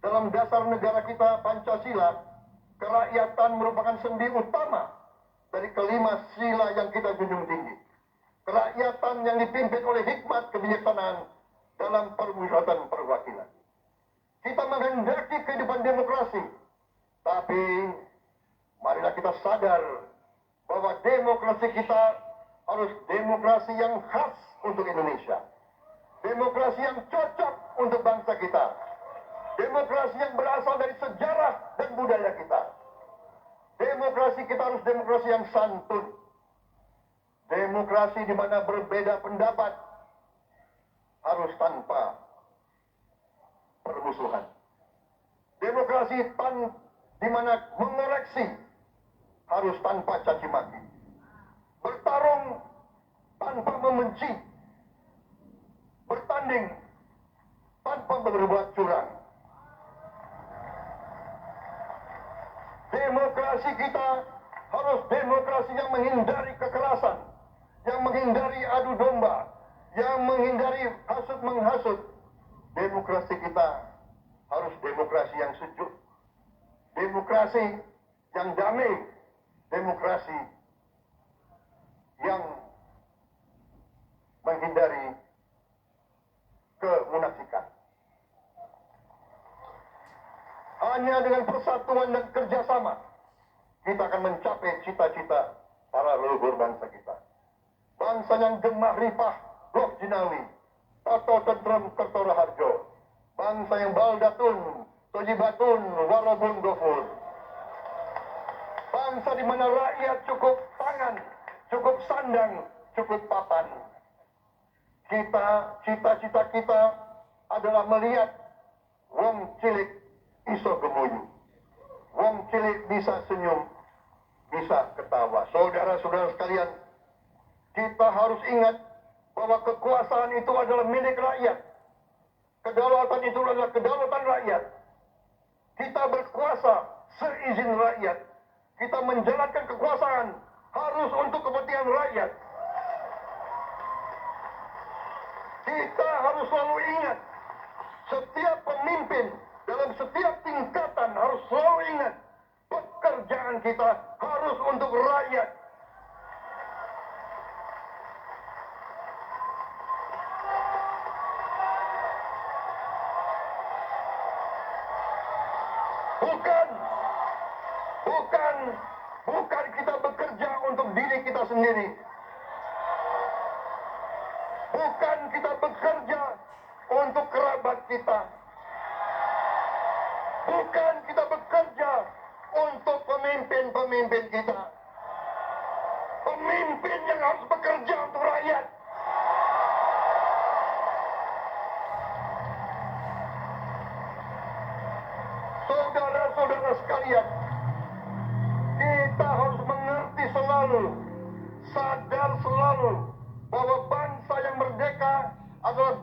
dalam dasar negara kita Pancasila, kerakyatan merupakan sendi utama dari kelima sila yang kita junjung tinggi. Kerakyatan yang dipimpin oleh hikmat kebijaksanaan dalam permusyawaratan perwakilan. Kita menghendaki kehidupan demokrasi, tapi marilah kita sadar bahwa demokrasi kita harus demokrasi yang khas untuk Indonesia. Demokrasi yang cocok untuk bangsa kita. Demokrasi yang berasal dari sejarah dan budaya kita. Demokrasi kita harus demokrasi yang santun. Demokrasi di mana berbeda pendapat harus tanpa permusuhan. Demokrasi di mana mengoreksi harus tanpa caci maki. Bertarung tanpa membenci. Bertanding tanpa berbuat curang. Demokrasi kita harus demokrasi yang menghindari kekerasan, yang menghindari adu domba, yang menghindari hasut menghasut. Demokrasi kita harus demokrasi yang sejuk, demokrasi yang damai, demokrasi yang menghindari kemunafikan. Hanya dengan persatuan dan kerjasama kita akan mencapai cita-cita para leluhur bangsa kita. Bangsa yang gemah ripah, Blok Jinawi, Tato Tentrem Kertoraharjo. Bangsa yang baldatun, tojibatun, warobun gofur. Bangsa di mana rakyat cukup pangan, cukup sandang, cukup papan. Cita-cita kita adalah melihat wong cilik iso gemuyu. Wong cilik bisa senyum, bisa ketawa. Saudara-saudara sekalian, kita harus ingat bahwa kekuasaan itu adalah milik rakyat. Kedaulatan itu adalah kedaulatan rakyat. Kita berkuasa seizin rakyat. Kita menjalankan kekuasaan harus untuk kepentingan rakyat. Kita harus selalu ingat, setiap pemimpin dalam setiap tingkatan harus selalu ingat, pekerjaan kita harus untuk rakyat. Bukan kita bekerja untuk diri kita sendiri. Bukan kita bekerja untuk kerabat kita. Bukan kita bekerja untuk pemimpin-pemimpin kita. Pemimpin yang harus bekerja untuk rakyat. Saudara-saudara sekalian, kita harus mengerti selalu, sadar selalu bahwa bangsa yang merdeka adalah